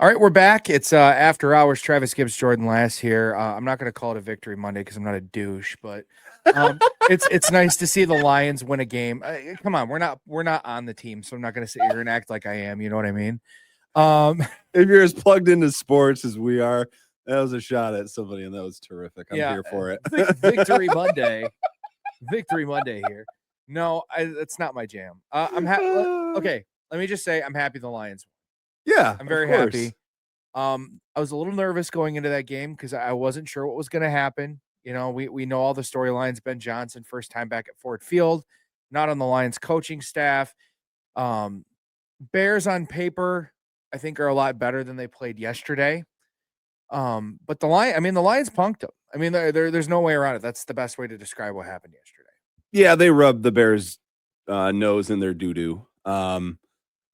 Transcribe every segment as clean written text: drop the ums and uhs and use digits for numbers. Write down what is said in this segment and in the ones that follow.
All right, we're back. It's after hours. Travis Gibbs Jordan Lass here. I'm not going to call it a victory Monday because I'm not a douche, but it's nice to see the Lions win a game. Come on, we're not on the team, so I'm not going to sit here and act like I am. You know what I mean? If you're as plugged into sports as we are, that was a shot at somebody, and that was terrific. I'm yeah, here for it. Victory Monday, victory Monday here. No, it's not my jam. Okay, let me just say I'm happy the Lions. Yeah, I'm very happy. I was a little nervous going into that game because I wasn't sure what was going to happen. You know, we know all the storylines. Ben Johnson, first time back at Ford Field, not on the Lions coaching staff. Bears on paper, I think, are a lot better than they played yesterday. But the Lions punked them. I mean, there's no way around it. That's the best way to describe what happened yesterday. Yeah, they rubbed the Bears' nose in their doo-doo.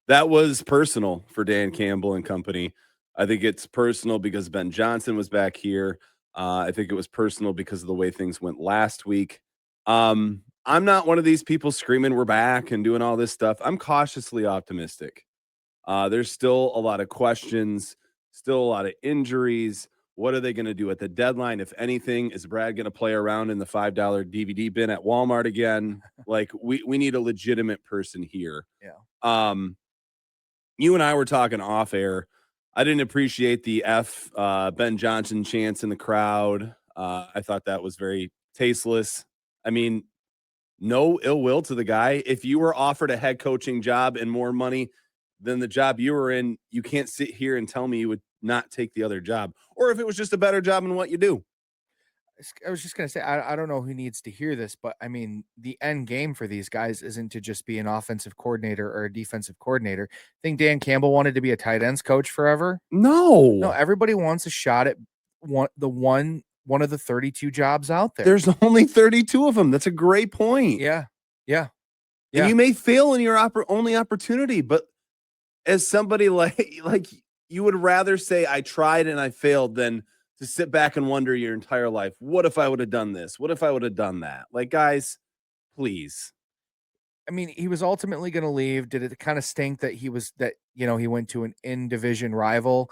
That was personal for Dan Campbell and company. I think it's personal because Ben Johnson was back here. I think it was personal because of the way things went last week. I'm not one of these people screaming we're back and doing all this stuff. I'm cautiously optimistic. There's still a lot of questions, still a lot of injuries. What are they going to do at the deadline? If anything, is Brad going to play around in the $5 DVD bin at Walmart again? Like we need a legitimate person here. Yeah. You and I were talking off air. I didn't appreciate the Ben Johnson chants in the crowd. I thought that was very tasteless. I mean, no ill will to the guy. If you were offered a head coaching job and more money than the job you were in, you can't sit here and tell me you would not take the other job. Or if it was just a better job in what you do. I was just going to say, I don't know who needs to hear this, but I mean, the end game for these guys isn't to just be an offensive coordinator or a defensive coordinator. I think Dan Campbell wanted to be a tight ends coach forever. No, everybody wants a shot at one of the 32 jobs out there. There's only 32 of them. That's a great point. Yeah. And you may fail in your only opportunity, but as somebody like you would rather say I tried and I failed than to sit back and wonder your entire life, what if I would have done this? What if I would have done that? Like, guys, please. I mean, he was ultimately going to leave. Did it kind of stink that he went to an in-division rival?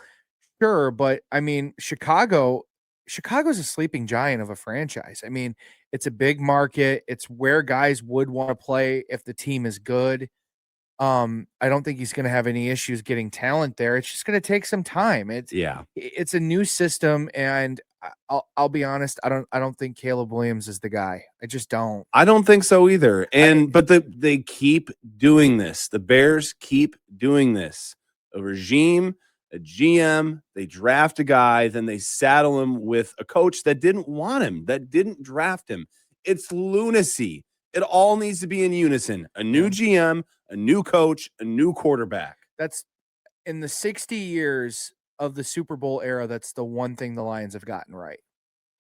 Sure, but I mean, Chicago's a sleeping giant of a franchise. I mean, it's a big market. It's where guys would want to play if the team is good. I don't think he's going to have any issues getting talent there. It's just going to take some time. It's a new system, and I'll be honest. I don't think Caleb Williams is the guy. I just don't. I don't think so either. But they keep doing this. The Bears keep doing this. A regime, a GM, they draft a guy, then they saddle him with a coach that didn't want him, that didn't draft him. It's lunacy. It all needs to be in unison. A new GM, a new coach, a new quarterback. That's in the 60 years of the Super Bowl era. That's the one thing the Lions have gotten right.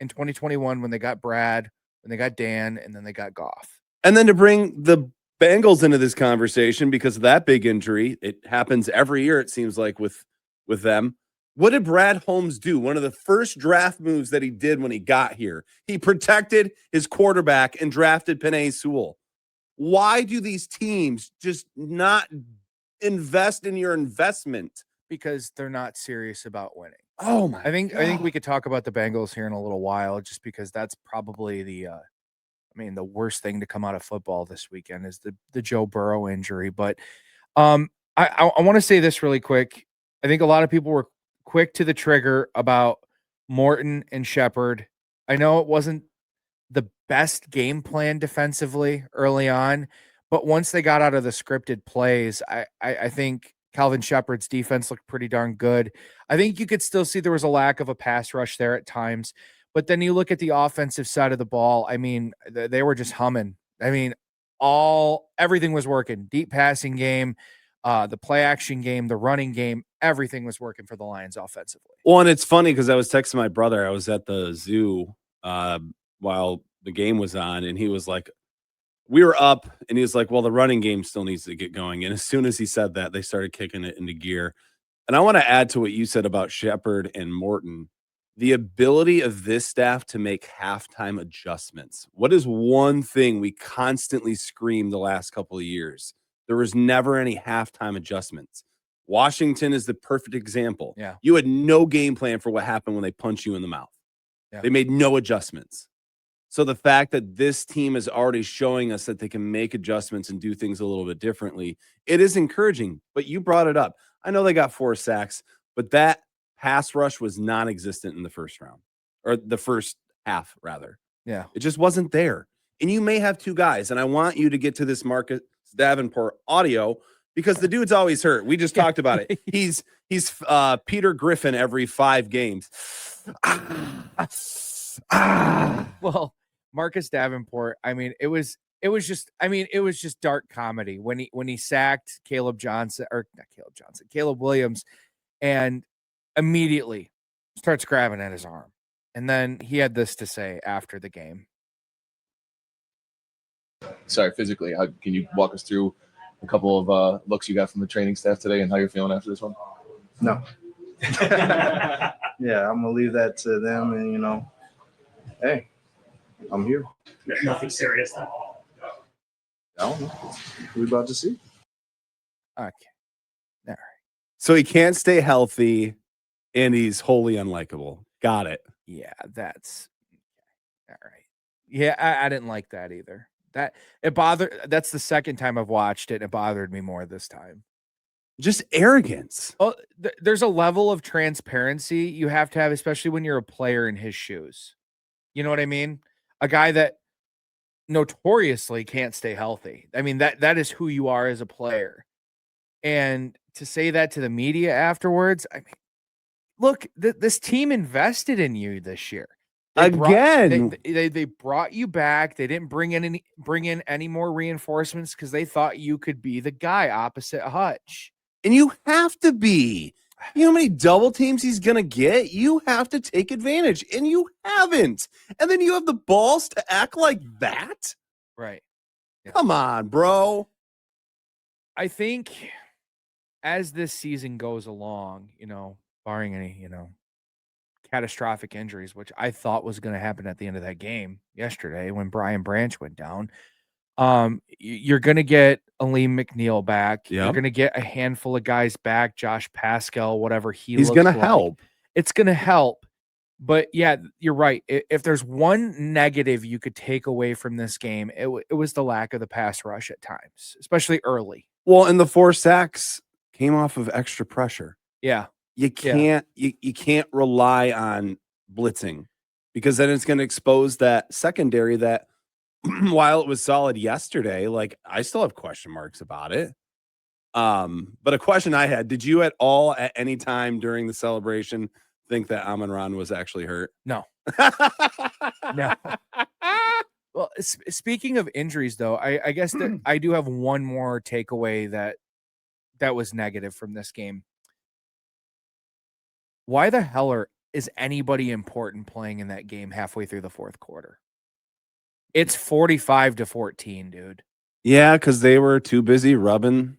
In 2021, when they got Brad, when they got Dan, and then they got Goff. And then to bring the Bengals into this conversation because of that big injury, it happens every year, it seems like, with them. What did Brad Holmes do? One of the first draft moves that he did when he got here, he protected his quarterback and drafted Penei Sewell. Why do these teams just not invest in your investment? Because they're not serious about winning. Oh my! I think we could talk about the Bengals here in a little while, just because that's probably the worst thing to come out of football this weekend is the Joe Burrow injury. But I want to say this really quick. I think a lot of people were quick to the trigger about Morton and Shepard. I know it wasn't the best game plan defensively early on, but once they got out of the scripted plays, I think Calvin Shepard's defense looked pretty darn good. I think you could still see there was a lack of a pass rush there at times, but then you look at the offensive side of the ball. I mean, they were just humming. I mean, everything was working. Deep passing game, the play action game, the running game, everything was working for the Lions offensively. Well, and it's funny because I was texting my brother. I was at the zoo while the game was on, and he was like, we were up, and he was like, well, the running game still needs to get going. And as soon as he said that, they started kicking it into gear. And I want to add to what you said about Shepard and Morton, the ability of this staff to make halftime adjustments. What is one thing we constantly screamed the last couple of years? There was never any halftime adjustments. Washington is the perfect example. Yeah. You had no game plan for what happened when they punch you in the mouth. Yeah. They made no adjustments. So the fact that this team is already showing us that they can make adjustments and do things a little bit differently, it is encouraging. But you brought it up. I know they got 4 sacks, but that pass rush was non-existent in the first round, or the first half, rather. Yeah. It just wasn't there. And you may have 2 guys, and I want you to get to this Marcus Davenport audio because the dude's always hurt. We just talked about it. He's Peter Griffin every 5 games. Well, Marcus Davenport, I mean, it was just dark comedy when he sacked Caleb Williams, and immediately starts grabbing at his arm. And then he had this to say after the game. Sorry, physically, can you walk us through a couple of looks you got from the training staff today and how you're feeling after this one? No. Yeah, I'm gonna leave that to them, and hey, I'm here. Nothing serious then. I don't know. We about to see. Okay. All right. So he can't stay healthy, and he's wholly unlikable. Got it. Yeah, that's all right. Yeah, I didn't like that either. That's the second time I've watched it, and it bothered me more this time. Just arrogance. Oh, there's a level of transparency you have to have, especially when you're a player in his shoes. You know what I mean? A guy that notoriously can't stay healthy. I mean, that is who you are as a player. And to say that to the media afterwards, I mean, look, this team invested in you this year. They brought you back. They didn't bring in any more reinforcements because they thought you could be the guy opposite Hutch. And you have to be. You know how many double teams he's going to get? You have to take advantage, and you haven't. And then you have the balls to act like that? Right. Yeah. Come on, bro. I think as this season goes along, barring any, catastrophic injuries, which I thought was going to happen at the end of that game yesterday when Brian Branch went down, you're going to get Aleem McNeil back. Yep. You're going to get a handful of guys back, Josh Pascal, whatever he's going to help. It's going to help. But yeah, you're right. If there's one negative you could take away from this game, it was the lack of the pass rush at times, especially early. Well, and the 4 sacks came off of extra pressure. Yeah. You can't rely on blitzing because then it's going to expose that secondary that while it was solid yesterday, like I still have question marks about it. But a question I had, did you at all at any time during the celebration think that Amon-Ra was actually hurt? No. No. Well, speaking of injuries, though, I guess that I do have one more takeaway that was negative from this game. Why the hell is anybody important playing in that game halfway through the fourth quarter? It's 45-14, dude. Yeah, because they were too busy rubbing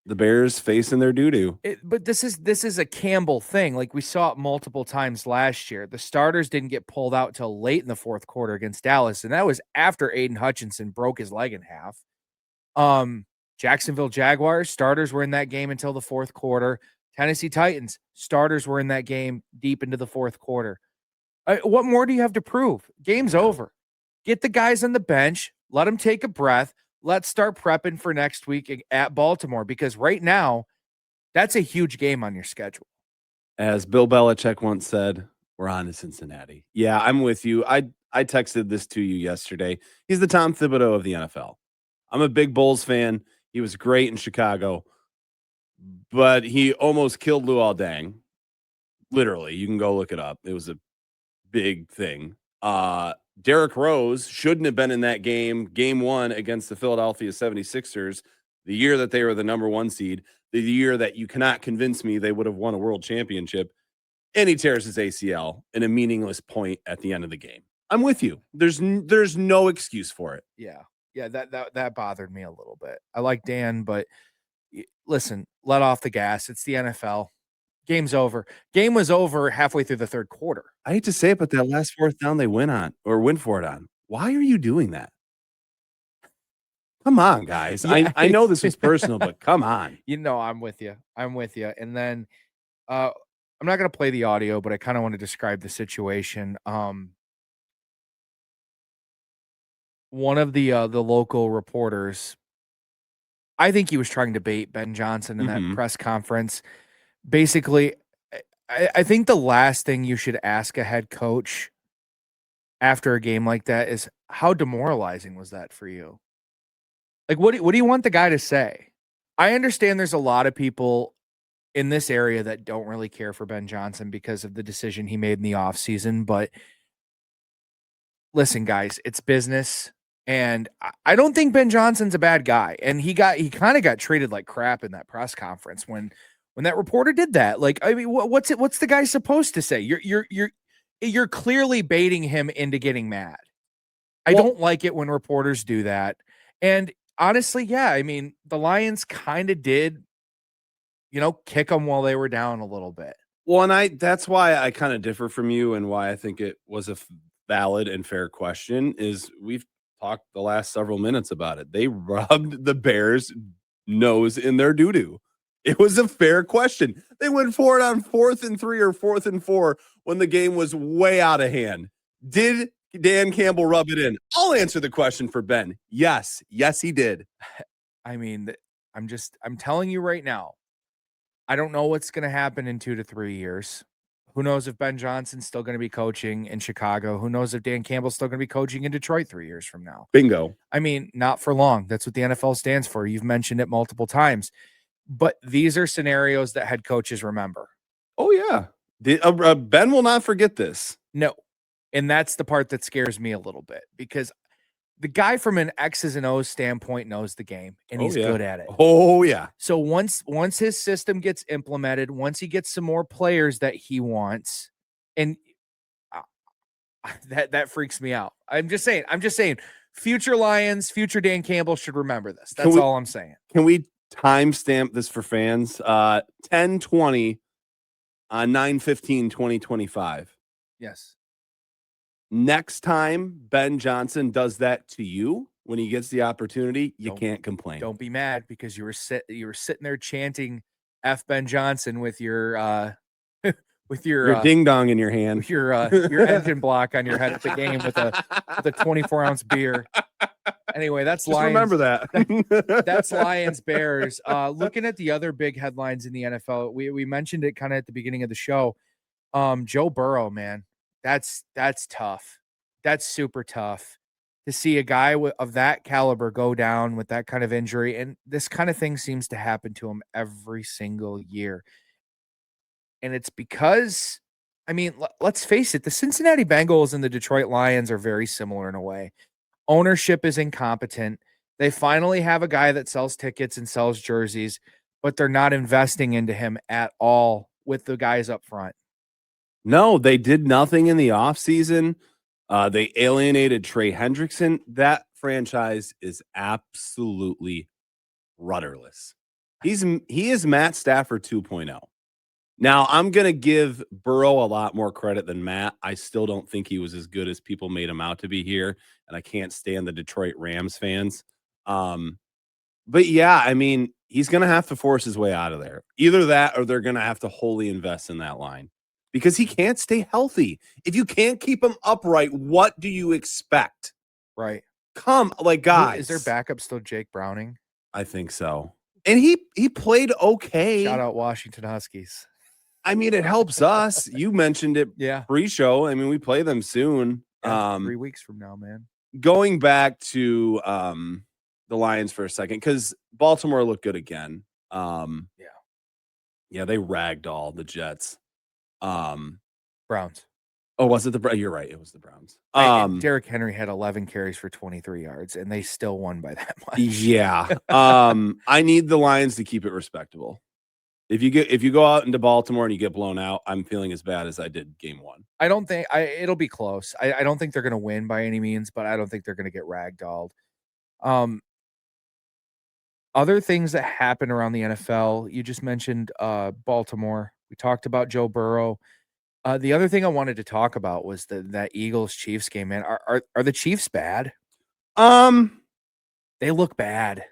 the Bears face in their doo-doo. But this is a Campbell thing. Like we saw it multiple times last year. The starters didn't get pulled out till late in the fourth quarter against Dallas, and that was after Aiden Hutchinson broke his leg in half. Jacksonville Jaguars starters were in that game until the fourth quarter. Tennessee Titans starters were in that game deep into the fourth quarter. What more do you have to prove? Game's over. Get the guys on the bench. Let them take a breath. Let's start prepping for next week at Baltimore, because right now, that's a huge game on your schedule. As Bill Belichick once said, we're on to Cincinnati. Yeah, I'm with you. I texted this to you yesterday. He's the Tom Thibodeau of the NFL. I'm a big Bulls fan. He was great in Chicago, but he almost killed Luol Deng. Literally, you can go look it up. It was a big thing. Derrick Rose shouldn't have been in that game 1 against the Philadelphia 76ers, the year that they were the number 1 seed, the year that you cannot convince me they would have won a world championship, and he tears his ACL in a meaningless point at the end of the game. I'm with you. There's no excuse for it. Yeah. Yeah, that bothered me a little bit. I like Dan, but listen, let off the gas. It's the NFL. Game's over. Game was over halfway through the third quarter. I hate to say it, but that last 4th down they win for it on. Why are you doing that? Come on, guys. Yeah, I know this was personal, but come on. You know, I'm with you. I'm with you. And then I'm not gonna play the audio, but I kind of want to describe the situation. One of the local reporters, I think he was trying to bait Ben Johnson in that Mhm. press conference. Basically, I think the last thing you should ask a head coach after a game like that is how demoralizing was that for you? Like, what do you want the guy to say? I understand there's a lot of people in this area that don't really care for Ben Johnson because of the decision he made in the offseason. But listen, guys, it's business. And I don't think Ben Johnson's a bad guy. And he kind of got treated like crap in that press conference when that reporter did that. Like, I mean, what's the guy supposed to say? You're clearly baiting him into getting mad. I don't like it when reporters do that. And honestly, yeah, I mean, the Lions kind of did, kick them while they were down a little bit. Well, and that's why I kind of differ from you and why I think it was a valid and fair question is we've talked the last several minutes about it. They rubbed the Bears' nose in their doo-doo. It was a fair question. They went for it on 4th and 3 or 4th and 4 when the game was way out of hand. Did Dan Campbell rub it in? I'll answer the question for Ben. Yes. Yes, he did. I mean, I'm telling you right now, I don't know what's going to happen in 2 to 3 years. Who knows if Ben Johnson's still going to be coaching in Chicago? Who knows if Dan Campbell's still going to be coaching in Detroit 3 years from now? Bingo. I mean, not for long. That's what the NFL stands for. You've mentioned it multiple times. But these are scenarios that head coaches remember. Oh, yeah. Ben will not forget this. No. And that's the part that scares me a little bit because the guy from an X's and O's standpoint knows the game and he's good at it. Oh, yeah. So once his system gets implemented, once he gets some more players that he wants, and that freaks me out. I'm just saying, future Lions, future Dan Campbell should remember this. That's all I'm saying. Can we timestamp this for fans? 10/20 on 9/15/2025. Yes. Next time Ben Johnson does that to you when he gets the opportunity, you can't complain. Don't be mad because you were sitting there chanting F Ben Johnson with your your ding dong in your hand, with your engine block on your head at the game with a 24-ounce beer. Anyway, that's just Lions. remember that. That's Lions Bears. Looking at the other big headlines in the NFL, we mentioned it kind of at the beginning of the show. Joe Burrow, man, that's tough. That's super tough to see a guy of that caliber go down with that kind of injury. And this kind of thing seems to happen to him every single year. And it's because, I mean, let's face it, the Cincinnati Bengals and the Detroit Lions are very similar in a way. Ownership is incompetent. They finally have a guy that sells tickets and sells jerseys, but they're not investing into him at all with the guys up front. No, they did nothing in the offseason. They alienated Trey Hendrickson. That franchise is absolutely rudderless. He is Matt Stafford 2.0. Now, I'm going to give Burrow a lot more credit than Matt. I still don't think he was as good as people made him out to be here, and I can't stand the Detroit Rams fans. But yeah, I mean, he's going to have to force his way out of there. Either that or they're going to have to wholly invest in that line because he can't stay healthy. If you can't keep him upright, what do you expect? Right. Guys. Is their backup still Jake Browning? I think so. And he played okay. Shout out Washington Huskies. I mean, it helps us. You mentioned it pre-show. I mean, we play them soon. Yeah, 3 weeks from now, man. Going back to the Lions for a second, because Baltimore looked good again. Yeah, they ragdolled the Jets. Browns. Oh, was it the You're right. It was the Browns. Derrick Henry had 11 carries for 23 yards, and they still won by that much. Yeah. I need the Lions to keep it respectable. If you go out into Baltimore and you get blown out, I'm feeling as bad as I did game 1. I don't think it'll be close. I don't think they're going to win by any means, but I don't think they're going to get ragdolled. Other things that happen around the NFL, you just mentioned Baltimore. We talked about Joe Burrow. The other thing I wanted to talk about was that Eagles Chiefs game, man. Are the Chiefs bad? They look bad.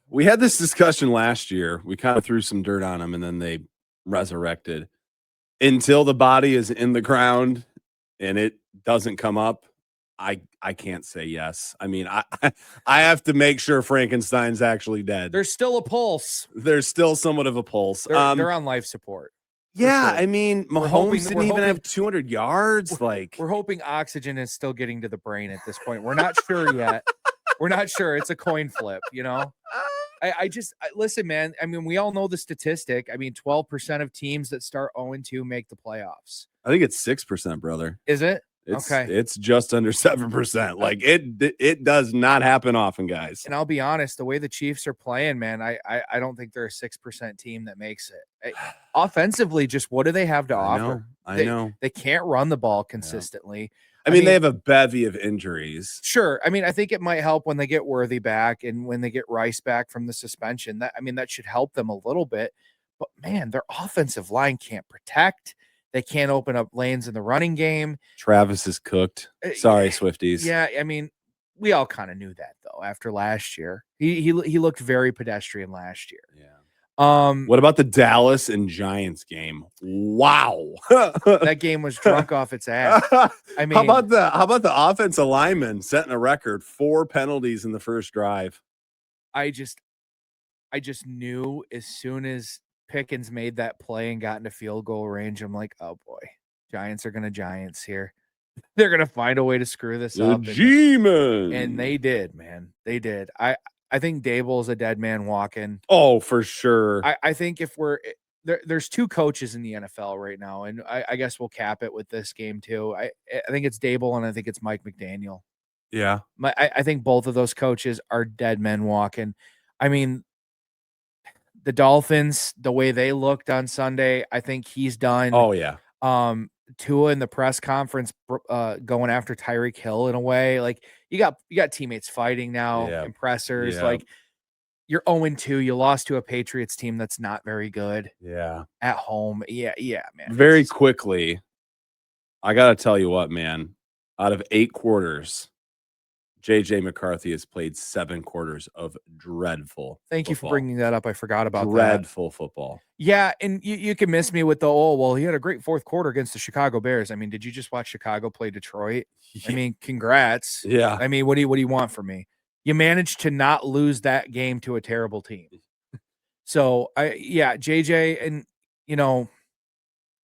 We had this discussion last year. We kind of threw some dirt on them, and then they resurrected. Until the body is in the ground and it doesn't come up, I can't say yes. I mean, I have to make sure Frankenstein's actually dead. There's still a pulse. There's still somewhat of a pulse. They're on life support. Yeah, sure. I mean, Mahomes didn't even have 200 yards. We're hoping oxygen is still getting to the brain at this point. We're not sure yet. We're not sure. It's a coin flip, you know? Listen, man. I mean, we all know the statistic. I mean, 12% of teams that start 0-2 make the playoffs. I think it's 6%, brother. Is it? Okay. It's just under 7%. Like it does not happen often, guys. And I'll be honest, the way the Chiefs are playing, man, I don't think they're a 6% team that makes it. Offensively, just what do they have to offer? I know. They can't run the ball consistently. I mean, they have a bevy of injuries. Sure. I mean, I think it might help when they get Worthy back and when they get Rice back from the suspension. That should help them a little bit. But man, their offensive line can't protect. They can't open up lanes in the running game. Travis is cooked. Sorry, Swifties. Yeah, I mean, we all kind of knew that though. After last year, he looked very pedestrian last year. Yeah. What about the Dallas and Giants game? Wow, that game was drunk off its ass. I mean, how about the offensive lineman setting a record, 4 penalties in the first drive? I just knew as soon as Pickens made that play and got into field goal range, I'm like, oh boy, Giants are gonna Giants here. They're gonna find a way to screw this up. And they did, man. They did. I think Dable's a dead man walking. Oh, for sure. I think if there's 2 coaches in the NFL right now, and I guess we'll cap it with this game too. I think it's Dable and I think it's Mike McDaniel. Yeah. I think both of those coaches are dead men walking. I mean, the Dolphins, the way they looked on Sunday, I think he's done. Oh yeah. Tua in the press conference going after Tyreek Hill in a way. Like you got teammates fighting now, impressors. Yeah. Like you're 0-2. You lost to a Patriots team that's not very good. Yeah. At home. Yeah, man. Very quickly, I gotta tell you what, man. Out of 8 quarters, JJ McCarthy has played 7 quarters of dreadful. Thank you for bringing that up. I forgot about dreadful football. Yeah, and you can miss me with the he had a great 4th quarter against the Chicago Bears. I mean, did you just watch Chicago play Detroit? I mean, congrats. Yeah. I mean, what do you want from me? You managed to not lose that game to a terrible team. So JJ, and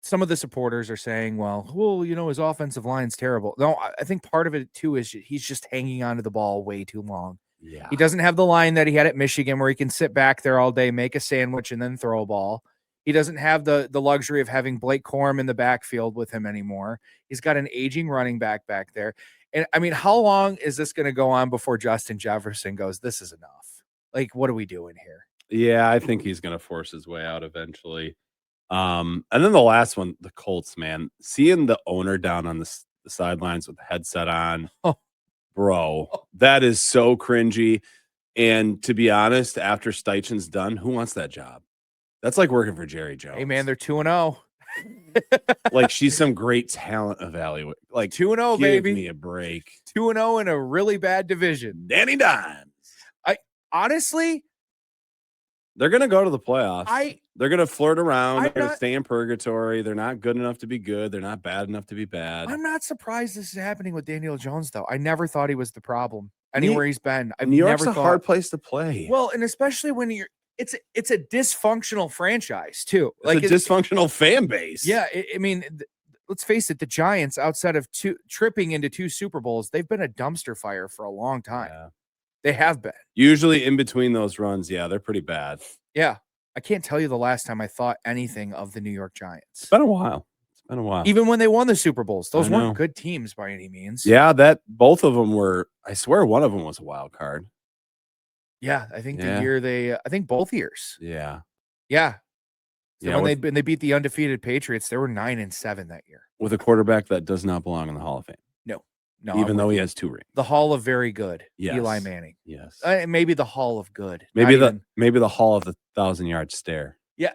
some of the supporters are saying, well, his offensive line's terrible. No, I think part of it too is he's just hanging onto the ball way too long. Yeah. He doesn't have the line that he had at Michigan where he can sit back there all day, make a sandwich, and then throw a ball. He doesn't have the luxury of having Blake Corum in the backfield with him anymore. He's got an aging running back there. And I mean, how long is this going to go on before Justin Jefferson goes, this is enough? Like, what are we doing here? Yeah, I think he's going to force his way out eventually. And then the last one, the Colts, man, seeing the owner down on the sidelines with the headset on, bro, that is so cringy. And to be honest, after Steichen's done, who wants that job? That's like working for Jerry Jones. Hey, man, they're 2-0. Like she's some great talent evaluate. Like 2-0, baby. Give me a break. 2-0 in a really bad division. Danny Dimes. Honestly, they're going to go to the playoffs. They're going to flirt around. They're going to stay in purgatory. They're not good enough to be good. They're not bad enough to be bad. I'm not surprised this is happening with Daniel Jones, though. I never thought he was the problem anywhere he's been. New York's a hard place to play. Well, and especially when it's a dysfunctional franchise, too. Like it's a dysfunctional fan base. Yeah. I mean, let's face it, the Giants, outside of tripping into 2 Super Bowls, they've been a dumpster fire for a long time. Yeah. They have been. Usually in between those runs, they're pretty bad. Yeah. I can't tell you the last time I thought anything of the New York Giants. It's been a while. Even when they won the Super Bowls, those weren't good teams by any means. Yeah, both of them were. I swear one of them was a wild card. Yeah, I think the year I think both years. Yeah. Yeah. So when they beat the undefeated Patriots, they were 9-7 that year. With a quarterback that does not belong in the Hall of Fame. No, even though he has 2 rings. The Hall of Very Good. Yes. Eli Manning. Yes. Maybe the Hall of Good. Maybe the Hall of the 1,000-yard stare. Yeah.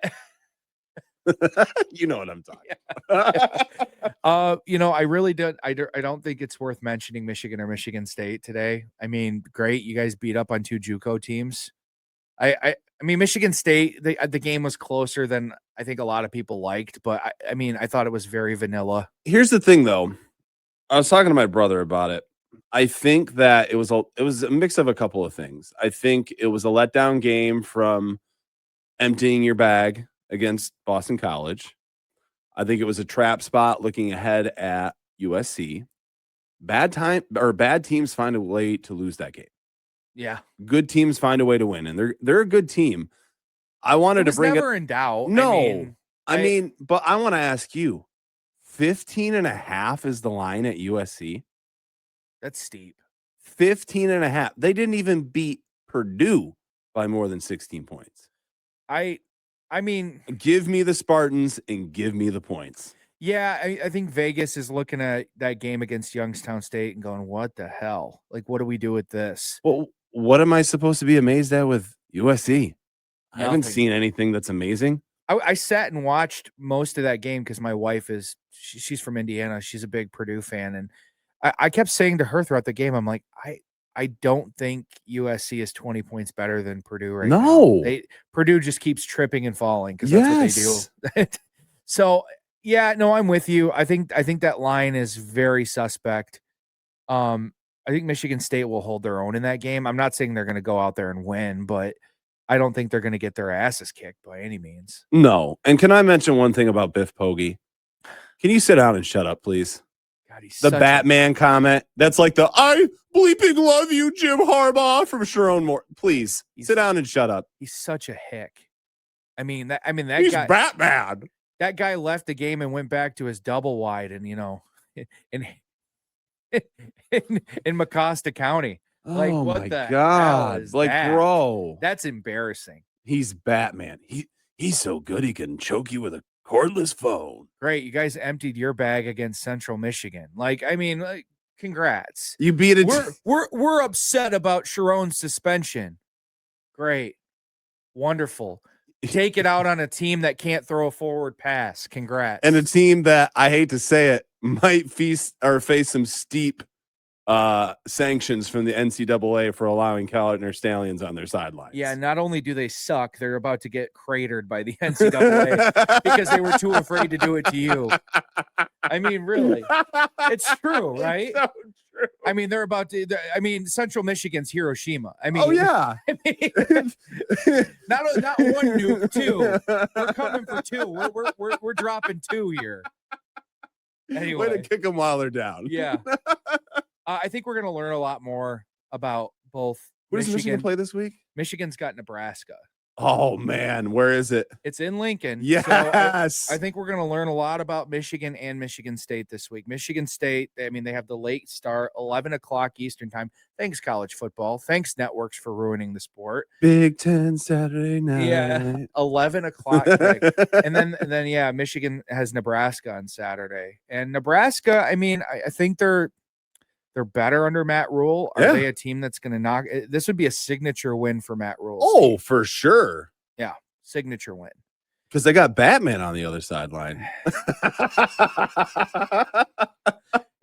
You know what I'm talking about. I really don't. I don't think it's worth mentioning Michigan or Michigan State today. I mean, great, you guys beat up on 2 JUCO teams. I mean, Michigan State. The game was closer than I think a lot of people liked, but I mean, I thought it was very vanilla. Here's the thing, though. I was talking to my brother about it. I think that it was a mix of a couple of things. I think it was a letdown game from emptying your bag against Boston College. I think it was a trap spot looking ahead at USC. Bad teams find a way to lose that game. Yeah, Good teams find a way to win, and they're a good team. I wanted to bring never in doubt. No, but I want to ask you, 15.5 is the line at USC. That's steep. 15.5. They didn't even beat Purdue by more than 16 points. I mean, give me the Spartans and give me the points. Yeah, I think Vegas is looking at that game against Youngstown State and going, what the hell? Like, what do we do with this? Well, what am I supposed to be amazed at with USC? I haven't Nothing. seen anything that's amazing. I sat and watched most of that game because my wife she's from Indiana. She's a big Purdue fan. And I kept saying to her throughout the game, I'm like, I don't think USC is 20 points better than Purdue right now. Purdue just keeps tripping and falling because that's what they do. So, yeah, no, I'm with you. I think that line is very suspect. I think Michigan State will hold their own in that game. I'm not saying they're going to go out there and win, but I don't think they're going to get their asses kicked by any means. No. And can I mention one thing about Biff Poggi? Can you sit down and shut up, please? God, he's the Batman comment. That's like the I bleeping love you, Jim Harbaugh from Sharon Moore. Please sit down and shut up. He's such a hick. I mean that he's guy Batman. That guy left the game and went back to his double wide and in Mecosta County. Like, oh what my the God. hell is like, that? bro. That's embarrassing. He's Batman. He's so good he can choke you with a cordless phone. Great. You guys emptied your bag against Central Michigan. Like, I mean, congrats. You beat it. We're upset about Sharon's suspension. Great. Wonderful. Take it out on a team that can't throw a forward pass. Congrats. And a team that, I hate to say it, might face some steep sanctions from the NCAA for allowing Cal Stallions on their sidelines. Yeah, not only do they suck, they're about to get cratered by the NCAA because they were too afraid to do it to you. I mean, really, it's true, right? It's so true. I mean, they're about to. I mean, Central Michigan's Hiroshima. I mean, oh yeah. I mean, not one nuke, 2. We're coming for 2. We're dropping 2 here. Anyway, way to kick them while they're down. Yeah. I think we're going to learn a lot more about both. Who does Michigan play this week? Michigan's got Nebraska. Oh, man. Where is it? It's in Lincoln. Yes. So I think we're going to learn a lot about Michigan and Michigan State this week. Michigan State, I mean, they have the late start, 11 o'clock Eastern time. Thanks, college football. Thanks, networks, for ruining the sport. Big Ten Saturday night. Yeah, 11 o'clock. and then, yeah, Michigan has Nebraska on Saturday. And Nebraska, I mean, I think they're better under Matt Rule. Are they a team that's going to knock? This would be a signature win for Matt Rule. Oh, for sure. Yeah, signature win. Because they got Batman on the other sideline.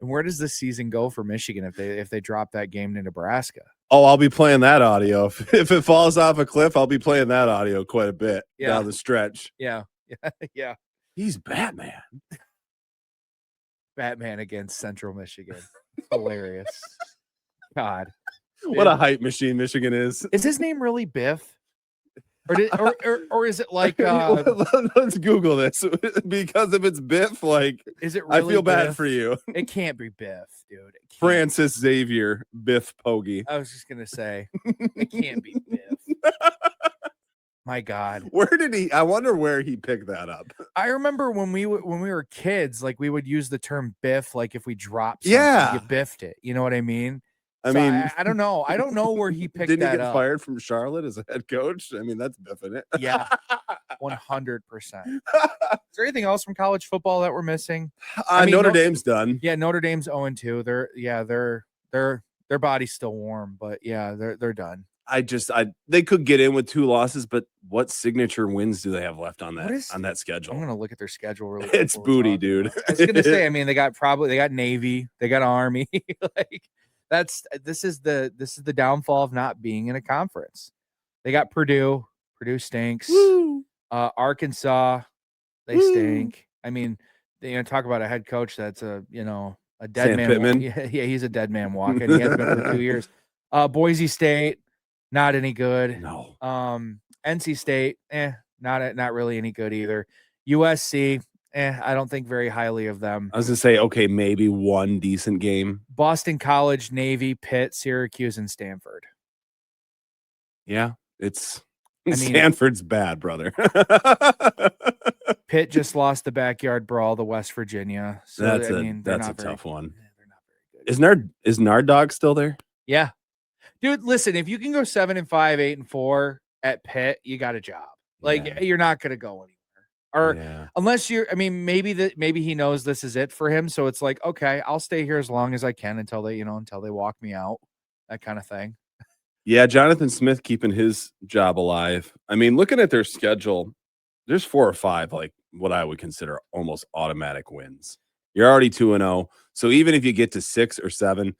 And where does this season go for Michigan if they drop that game to Nebraska? Oh, I'll be playing that audio. If it falls off a cliff, I'll be playing that audio quite a bit down the stretch. Yeah. Yeah. He's Batman. Batman against Central Michigan. Hilarious. God. What a hype machine Michigan is. Is his name really Biff? Or is it like let's Google this, because if it's Biff, like, is it really I feel bad Biff? for you. It can't be Biff, dude. Francis Xavier Biff Poggi. I was just gonna say it can't be Biff. My God. Where did he? I wonder where he picked that up. I remember when we were kids, like, we would use the term Biff, like if we dropped something, you biffed it. You know what I mean? I mean, I don't know. I don't know where he picked didn't that he get up. fired from Charlotte as a head coach? I mean, that's biffing it. Yeah, 100%. Is there anything else from college football that we're missing? Notre Dame's done. Yeah, Notre Dame's 0-2. Their body's still warm, but yeah, they're done. they could get in with 2 losses, but what signature wins do they have left on that I'm schedule? gonna look at their schedule really quick. It's while we're booty, talking. dude. I was gonna say, I mean, they got Navy, they got Army. Like this is the downfall of not being in a conference. They got Purdue. Purdue stinks. Woo. Arkansas, they Woo. stink. I mean, talk about a head coach that's a dead Sam man. Pittman? Yeah, he's a dead man walking. He has been for 2 years. Boise State, not any good. No. NC State, not really any good either. USC, I don't think very highly of them. I was gonna say, okay, maybe one decent game. Boston College, Navy, Pitt, Syracuse, and Stanford. Yeah, mean- Stanford's bad, brother. Pitt just lost the backyard brawl to West Virginia. So that's they're a not very, tough one. They're not very good. Is Nard Dog still there? Yeah. Dude, listen, if you can go 7-5, 8-4 at Pitt, you got a job. Like Yeah. you're not gonna go anywhere. Or Yeah. unless maybe he knows this is it for him. So it's like, okay, I'll stay here as long as I can until they walk me out. That kind of thing. Yeah, Jonathan Smith keeping his job alive. I mean, looking at their schedule, there's 4 or 5 like what I would consider almost automatic wins. You're already 2-0. So even if you get to 6 or 7,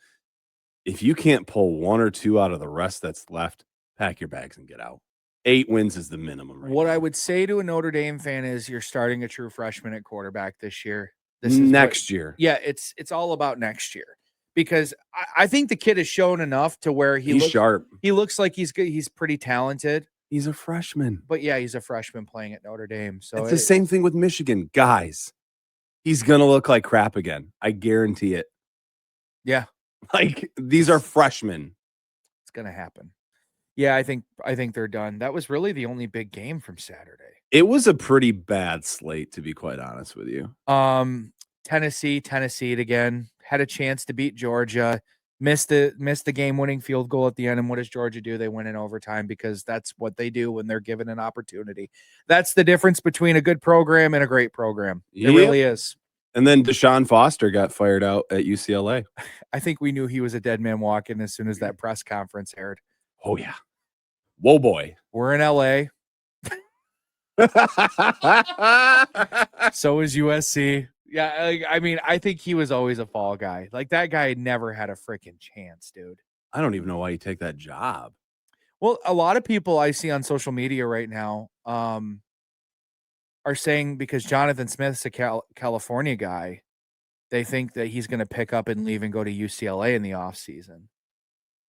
if you can't pull 1 or 2 out of the rest that's left, pack your bags and get out. 8 wins is the minimum. What now. I would say to a Notre Dame fan is you're starting a true freshman at quarterback this year. This is next year. Yeah, it's all about next year. Because I think the kid has shown enough to where he's sharp. He looks like he's good. He's pretty talented. He's a freshman. But yeah, he's a freshman playing at Notre Dame. So it's the same thing with Michigan. Guys, he's going to look like crap again. I guarantee it. Yeah. Like, these are freshmen. It's going to happen. Yeah, I think they're done. That was really the only big game from Saturday. It was a pretty bad slate, to be quite honest with you. Tennessee again. Had a chance to beat Georgia. Missed the game-winning field goal at the end. And what does Georgia do? They win in overtime because that's what they do when they're given an opportunity. That's the difference between a good program and a great program. It really is. And then Deshaun Foster got fired out at UCLA. I think we knew he was a dead man walking as soon as that press conference aired. Oh, yeah. Whoa, boy. We're in LA. So is USC. Yeah, I mean, I think he was always a fall guy. Like, that guy never had a freaking chance, dude. I don't even know why you take that job. Well, a lot of people I see on social media right now are saying because Jonathan Smith's a California guy, they think that he's going to pick up and leave and go to UCLA in the offseason.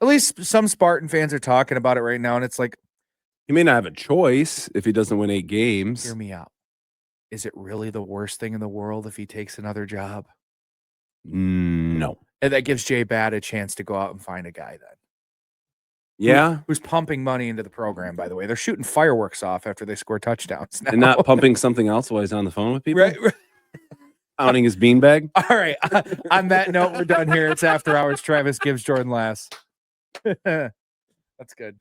At least some Spartan fans are talking about it right now, and it's like, he may not have a choice if he doesn't win 8 games. Hear me out. Is it really the worst thing in the world if he takes another job? No. And that gives Jay Bad a chance to go out and find a guy then. Yeah. Who's pumping money into the program, by the way. They're shooting fireworks off after they score touchdowns now. And not pumping something else while he's on the phone with people? Right. Counting his beanbag? All right. On that note, we're done here. It's After Hours. Travis Gibbs Jordan Lass. That's good.